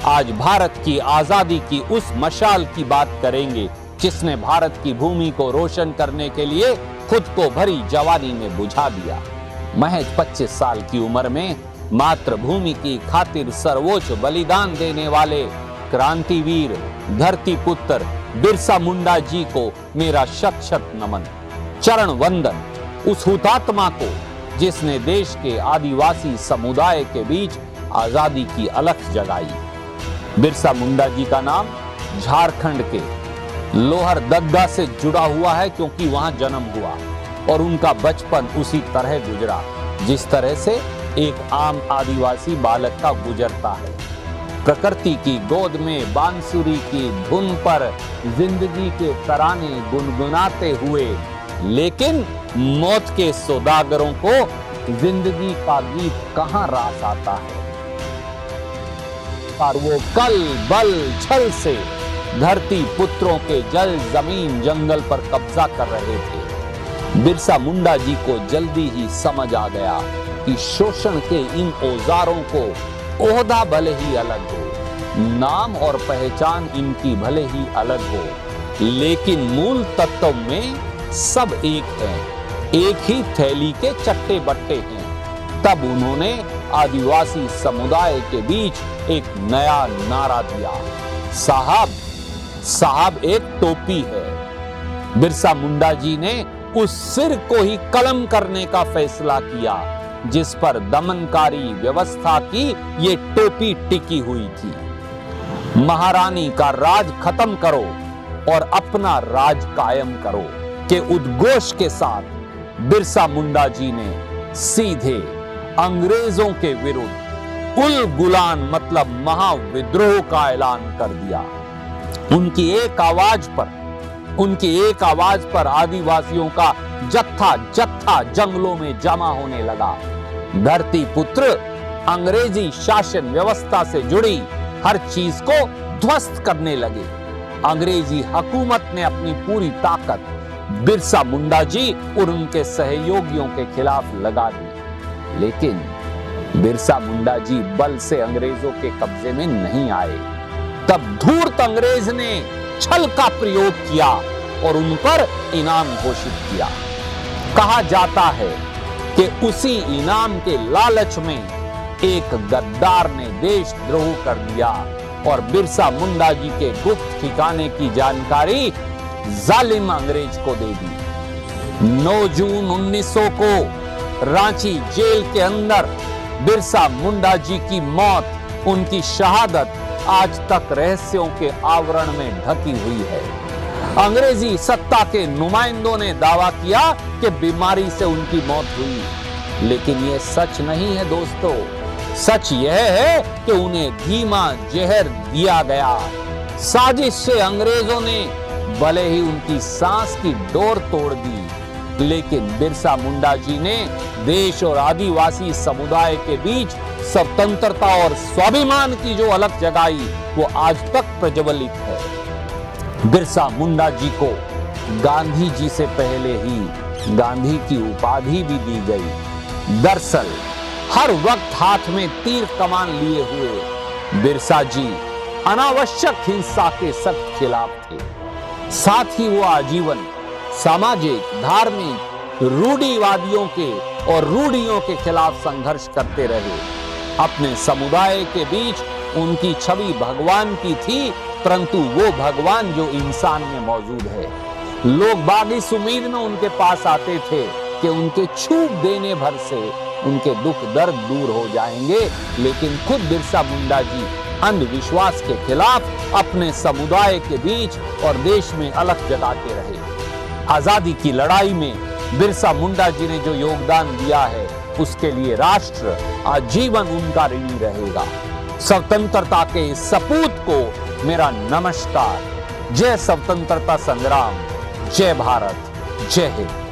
आज भारत की आजादी की उस मशाल की बात करेंगे जिसने भारत की भूमि को रोशन करने के लिए खुद को भरी जवानी में बुझा दिया। महज 25 साल की उम्र में मातृभूमि की खातिर सर्वोच्च बलिदान देने वाले क्रांतिवीर धरती पुत्र बिरसा मुंडा जी को मेरा शत शत नमन, चरण वंदन उस हुतात्मा को जिसने देश के आदिवासी समुदाय के बीच आजादी की अलख जगाई। बिरसा मुंडा जी का नाम झारखंड के लोहरदग्गा से जुड़ा हुआ है क्योंकि वहां जन्म हुआ और उनका बचपन उसी तरह गुजरा जिस तरह से एक आम आदिवासी बालक का गुजरता है। प्रकृति की गोद में बांसुरी की धुन पर जिंदगी के तराने गुनगुनाते हुए, लेकिन मौत के सौदागरों को जिंदगी का गीत कहां रास आता है। पर वो कल बल छल से धरती पुत्रों के जल जमीन जंगल पर कब्जा कर रहे थे। बिरसा मुंडा जी को जल्दी ही समझ आ गया कि शोषण के इन औजारों को ओहदा भले ही अलग हो, नाम और पहचान इनकी भले ही अलग हो, लेकिन मूल तत्व में सब एक है, एक ही थैली के चट्टे बट्टे हैं। तब उन्होंने आदिवासी समुदाय के बीच एक नया नारा दिया, साहब साहब एक टोपी है। बिरसा मुंडा जी ने उस सिर को ही कलम करने का फैसला किया जिस पर दमनकारी व्यवस्था की ये टोपी टिकी हुई थी। महारानी का राज खत्म करो और अपना राज कायम करो के उद्घोष के साथ बिरसा मुंडा जी ने सीधे अंग्रेजों के विरुद्ध उल गुलान मतलब महाविद्रोह का ऐलान कर दिया। उनकी एक आवाज पर आदिवासियों का जत्था जत्था जंगलों में जमा होने लगा। धरती पुत्र अंग्रेजी शासन व्यवस्था से जुड़ी हर चीज को ध्वस्त करने लगे। अंग्रेजी हुकूमत ने अपनी पूरी ताकत बिरसा मुंडा जी और उनके सहयोगियों के खिलाफ लगा दी, लेकिन बिरसा मुंडा जी बल से अंग्रेजों के कब्जे में नहीं आए। तब धूर्त अंग्रेज ने छल का प्रयोग किया और उन पर इनाम घोषित किया। कहा जाता है कि उसी इनाम के लालच में एक गद्दार ने देशद्रोह कर दिया और बिरसा मुंडा जी के गुप्त ठिकाने की जानकारी जालिम अंग्रेज को दे दी। 9 जून 1900 को रांची जेल के अंदर बिरसा मुंडा जी की मौत, उनकी शहादत आज तक रहस्यों के आवरण में ढकी हुई है। अंग्रेजी सत्ता के नुमाइंदों ने दावा किया कि बीमारी से उनकी मौत हुई, लेकिन यह सच नहीं है दोस्तों। सच यह है कि उन्हें धीमा जहर दिया गया। साजिश से अंग्रेजों ने भले ही उनकी सांस की डोर तोड़ दी, लेकिन बिरसा मुंडा जी ने देश और आदिवासी समुदाय के बीच स्वतंत्रता और स्वाभिमान की जो अलख जगाई वो आज तक प्रज्वलित है। बिरसा मुंडा जी को गांधी जी से पहले ही गांधी की उपाधि भी दी गई। दरअसल हर वक्त हाथ में तीर कमान लिए हुए बिरसा जी अनावश्यक हिंसा के सख्त खिलाफ थे। साथ ही वो आजीवन सामाजिक, धार्मिक, रूढ़िवादियों के और रूढ़ियों के खिलाफ संघर्ष करते रहे। अपने समुदाय के बीच उनकी छवि भगवान की थी, परंतु वो भगवान जो इंसान में मौजूद है। लोग बाग इस उम्मीद में उनके पास आते थे कि उनके छूट देने भर से उनके दुख दर्द दूर हो जाएंगे, लेकिन खुद बिरसा मुंडा जी अंधविश्वास के खिलाफ अपने समुदाय के बीच और देश में अलख जगाते रहे। आजादी की लड़ाई में बिरसा मुंडा जी ने जो योगदान दिया है उसके लिए राष्ट्र आजीवन उनका ऋणी रहेगा। स्वतंत्रता के सपूत को मेरा नमस्कार। जय स्वतंत्रता संग्राम, जय भारत, जय हिंद।